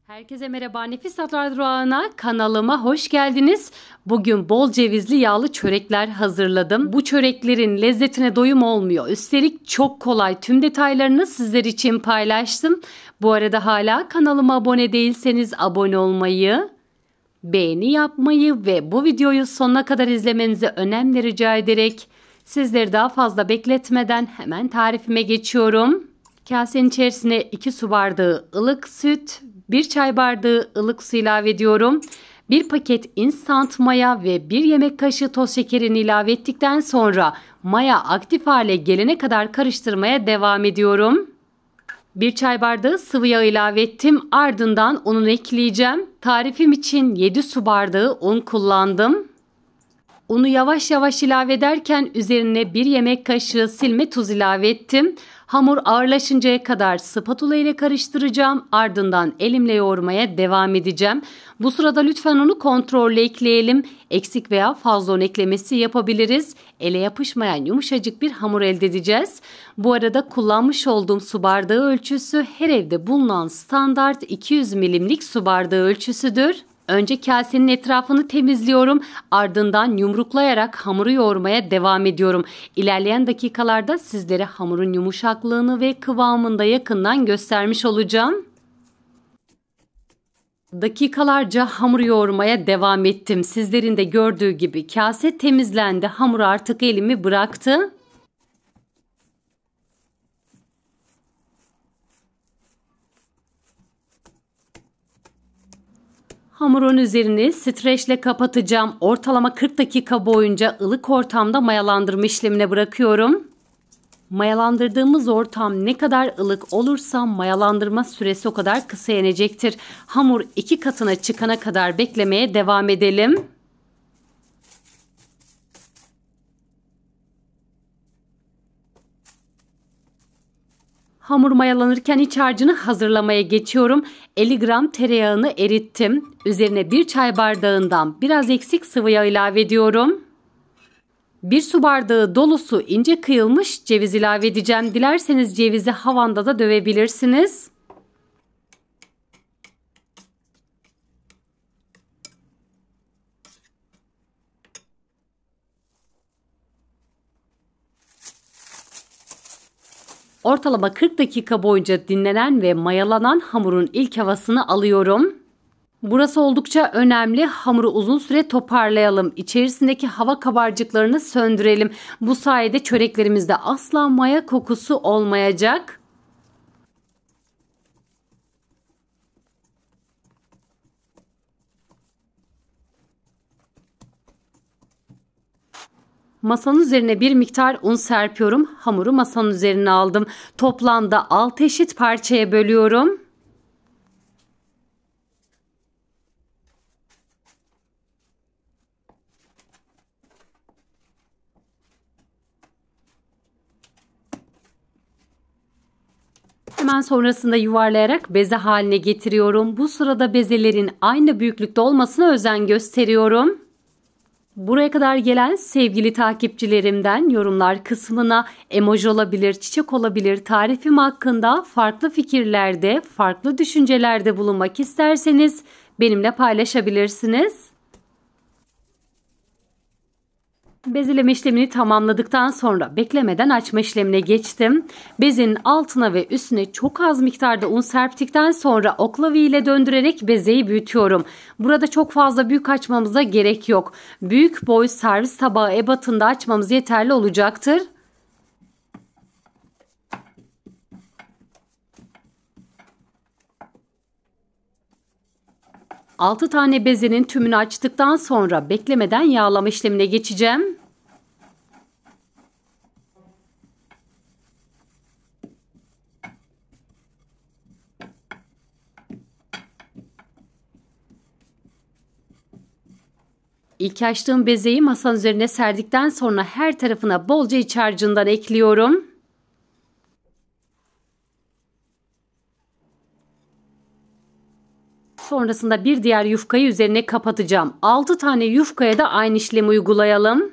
Herkese merhaba, Nefis Tatlar Durağı'na, kanalıma hoş geldiniz. Bugün bol cevizli yağlı çörekler hazırladım. Bu çöreklerin lezzetine doyum olmuyor. Üstelik çok kolay, tüm detaylarını sizler için paylaştım. Bu arada hala kanalıma abone değilseniz abone olmayı, beğeni yapmayı ve bu videoyu sonuna kadar izlemenizi önemli rica ederek sizleri daha fazla bekletmeden hemen tarifime geçiyorum. Kasenin içerisine 2 su bardağı ılık süt, 1 çay bardağı ılık su ilave ediyorum. 1 paket instant maya ve 1 yemek kaşığı toz şekerini ilave ettikten sonra maya aktif hale gelene kadar karıştırmaya devam ediyorum. 1 çay bardağı sıvı yağ ilave ettim. Ardından ununu ekleyeceğim. Tarifim için 7 su bardağı un kullandım. Unu yavaş yavaş ilave ederken üzerine 1 yemek kaşığı silme tuz ilave ettim. Hamur ağırlaşıncaya kadar spatula ile karıştıracağım. Ardından elimle yoğurmaya devam edeceğim. Bu sırada lütfen unu kontrollü ekleyelim. Eksik veya fazla un eklemesi yapabiliriz. Ele yapışmayan yumuşacık bir hamur elde edeceğiz. Bu arada kullanmış olduğum su bardağı ölçüsü her evde bulunan standart 200 milimlik su bardağı ölçüsüdür. Önce kasenin etrafını temizliyorum. Ardından yumruklayarak hamuru yoğurmaya devam ediyorum. İlerleyen dakikalarda sizlere hamurun yumuşaklığını ve kıvamını da yakından göstermiş olacağım. Dakikalarca hamur yoğurmaya devam ettim. Sizlerin de gördüğü gibi kase temizlendi. Hamur artık elimi bıraktı. Hamurun üzerini streçle kapatacağım. Ortalama 40 dakika boyunca ılık ortamda mayalandırma işlemine bırakıyorum. Mayalandırdığımız ortam ne kadar ılık olursa mayalandırma süresi o kadar kısa yenecektir. Hamur 2 katına çıkana kadar beklemeye devam edelim. Hamur mayalanırken iç harcını hazırlamaya geçiyorum. 50 gram tereyağını erittim. Üzerine 1 çay bardağından biraz eksik sıvı yağ ilave ediyorum. 1 su bardağı dolusu ince kıyılmış ceviz ilave edeceğim. Dilerseniz cevizi havanda da dövebilirsiniz. Ortalama 40 dakika boyunca dinlenen ve mayalanan hamurun ilk havasını alıyorum. Burası oldukça önemli. Hamuru uzun süre toparlayalım. İçerisindeki hava kabarcıklarını söndürelim. Bu sayede çöreklerimizde asla maya kokusu olmayacak. Masanın üzerine bir miktar un serpiyorum. Hamuru masanın üzerine aldım. Toplamda 6 eşit parçaya bölüyorum. Hemen sonrasında yuvarlayarak beze haline getiriyorum. Bu sırada bezelerin aynı büyüklükte olmasına özen gösteriyorum. Buraya kadar gelen sevgili takipçilerimden yorumlar kısmına emoji olabilir, çiçek olabilir, tarifim hakkında farklı fikirlerde, farklı düşüncelerde bulunmak isterseniz benimle paylaşabilirsiniz. Bezeleme işlemini tamamladıktan sonra beklemeden açma işlemine geçtim. Bezin altına ve üstüne çok az miktarda un serptikten sonra oklava ile döndürerek bezeyi büyütüyorum. Burada çok fazla büyük açmamıza gerek yok. Büyük boy servis tabağı ebatında açmamız yeterli olacaktır. Altı tane bezenin tümünü açtıktan sonra beklemeden yağlama işlemine geçeceğim. İlk açtığım bezeyi masanın üzerine serdikten sonra her tarafına bolca iç harcından ekliyorum. Sonrasında bir diğer yufkayı üzerine kapatacağım. 6 tane yufkaya da aynı işlemi uygulayalım.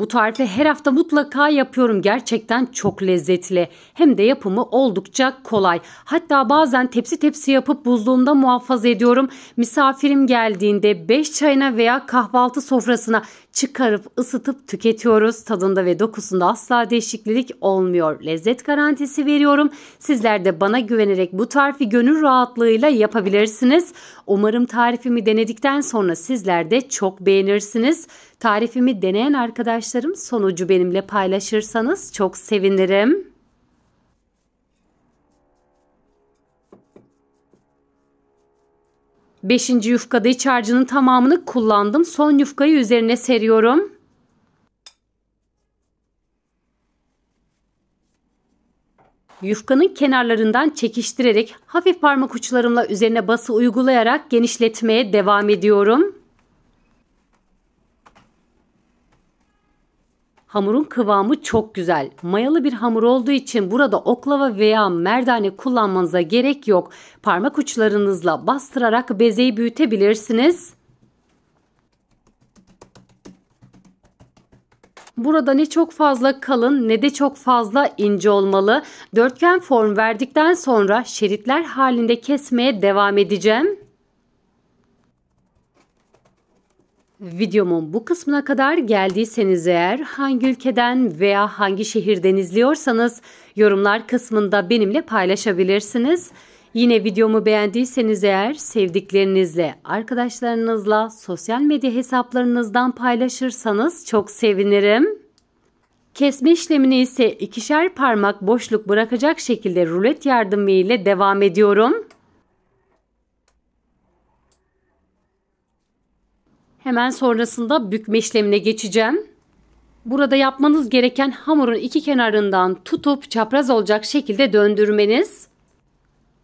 Bu tarifi her hafta mutlaka yapıyorum. Gerçekten çok lezzetli. Hem de yapımı oldukça kolay. Hatta bazen tepsi tepsi yapıp buzluğumda muhafaza ediyorum. Misafirim geldiğinde 5 çayına veya kahvaltı sofrasına çıkarıp ısıtıp tüketiyoruz. Tadında ve dokusunda asla değişiklik olmuyor. Lezzet garantisi veriyorum. Sizler de bana güvenerek bu tarifi gönül rahatlığıyla yapabilirsiniz. Umarım tarifimi denedikten sonra sizler de çok beğenirsiniz. Tarifimi deneyen arkadaşlarım sonucu benimle paylaşırsanız çok sevinirim. Beşinci yufkada iç harcının tamamını kullandım. Son yufkayı üzerine seriyorum. Yufkanın kenarlarından çekiştirerek hafif parmak uçlarımla üzerine bası uygulayarak genişletmeye devam ediyorum. Hamurun kıvamı çok güzel. Mayalı bir hamur olduğu için burada oklava veya merdane kullanmanıza gerek yok. Parmak uçlarınızla bastırarak bezeyi büyütebilirsiniz. Burada ne çok fazla kalın ne de çok fazla ince olmalı. Dörtgen form verdikten sonra şeritler halinde kesmeye devam edeceğim. Videomun bu kısmına kadar geldiyseniz eğer hangi ülkeden veya hangi şehirden izliyorsanız yorumlar kısmında benimle paylaşabilirsiniz. Yine videomu beğendiyseniz eğer sevdiklerinizle, arkadaşlarınızla, sosyal medya hesaplarınızdan paylaşırsanız çok sevinirim. Kesme işlemini ise ikişer parmak boşluk bırakacak şekilde rulet yardımı ile devam ediyorum. Hemen sonrasında bükme işlemine geçeceğim. Burada yapmanız gereken hamurun iki kenarından tutup çapraz olacak şekilde döndürmeniz.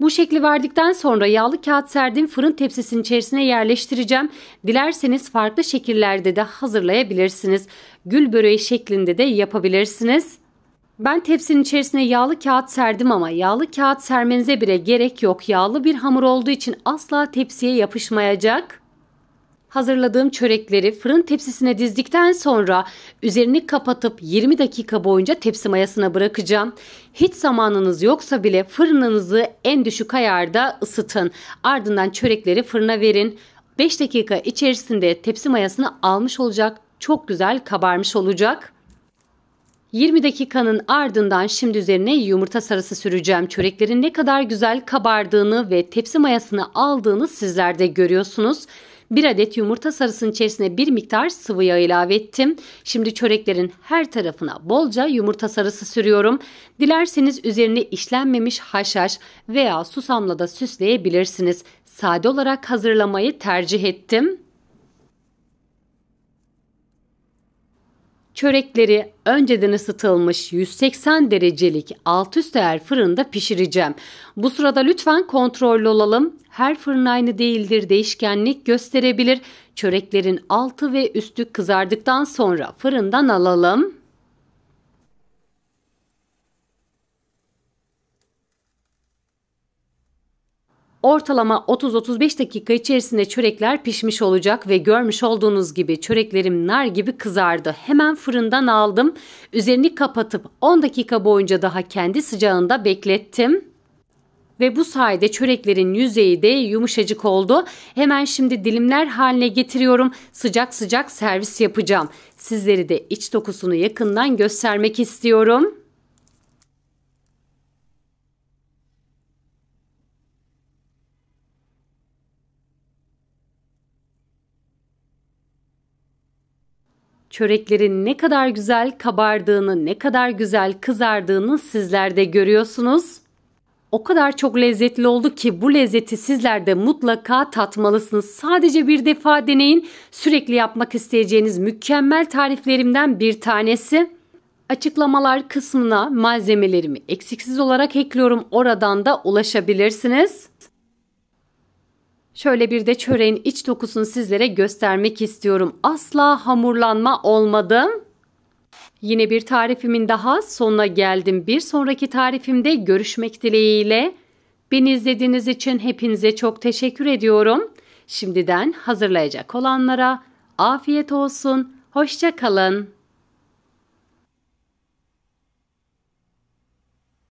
Bu şekli verdikten sonra yağlı kağıt serdiğim fırın tepsisinin içerisine yerleştireceğim. Dilerseniz farklı şekillerde de hazırlayabilirsiniz. Gül böreği şeklinde de yapabilirsiniz. Ben tepsinin içerisine yağlı kağıt serdim ama yağlı kağıt sermenize bile gerek yok. Yağlı bir hamur olduğu için asla tepsiye yapışmayacak. Hazırladığım çörekleri fırın tepsisine dizdikten sonra üzerini kapatıp 20 dakika boyunca tepsi mayasına bırakacağım. Hiç zamanınız yoksa bile fırınınızı en düşük ayarda ısıtın. Ardından çörekleri fırına verin. 5 dakika içerisinde tepsi mayasını almış olacak. Çok güzel kabarmış olacak. 20 dakikanın ardından şimdi üzerine yumurta sarısı süreceğim. Çöreklerin ne kadar güzel kabardığını ve tepsi mayasını aldığını sizler de görüyorsunuz. 1 adet yumurta sarısının içerisine bir miktar sıvı yağ ilave ettim. Şimdi çöreklerin her tarafına bolca yumurta sarısı sürüyorum. Dilerseniz üzerine işlenmemiş haşhaş veya susamla da süsleyebilirsiniz. Sade olarak hazırlamayı tercih ettim. Çörekleri önceden ısıtılmış 180 derecelik alt üst ayar fırında pişireceğim. Bu sırada lütfen kontrollü olalım. Her fırın aynı değildir, değişkenlik gösterebilir. Çöreklerin altı ve üstü kızardıktan sonra fırından alalım. Ortalama 30-35 dakika içerisinde çörekler pişmiş olacak ve görmüş olduğunuz gibi çöreklerim nar gibi kızardı. Hemen fırından aldım. Üzerini kapatıp 10 dakika boyunca daha kendi sıcağında beklettim. Ve bu sayede çöreklerin yüzeyi de yumuşacık oldu. Hemen şimdi dilimler haline getiriyorum. Sıcak sıcak servis yapacağım. Sizleri de iç dokusunu yakından göstermek istiyorum. Çöreklerin ne kadar güzel kabardığını, ne kadar güzel kızardığını sizler de görüyorsunuz. O kadar çok lezzetli oldu ki bu lezzeti sizler de mutlaka tatmalısınız. Sadece bir defa deneyin. Sürekli yapmak isteyeceğiniz mükemmel tariflerimden bir tanesi. Açıklamalar kısmına malzemelerimi eksiksiz olarak ekliyorum. Oradan da ulaşabilirsiniz. Şöyle bir de çöreğin iç dokusunu sizlere göstermek istiyorum. Asla hamurlanma olmadı. Yine bir tarifimin daha sonuna geldim. Bir sonraki tarifimde görüşmek dileğiyle. Beni izlediğiniz için hepinize çok teşekkür ediyorum. Şimdiden hazırlayacak olanlara afiyet olsun. Hoşça kalın.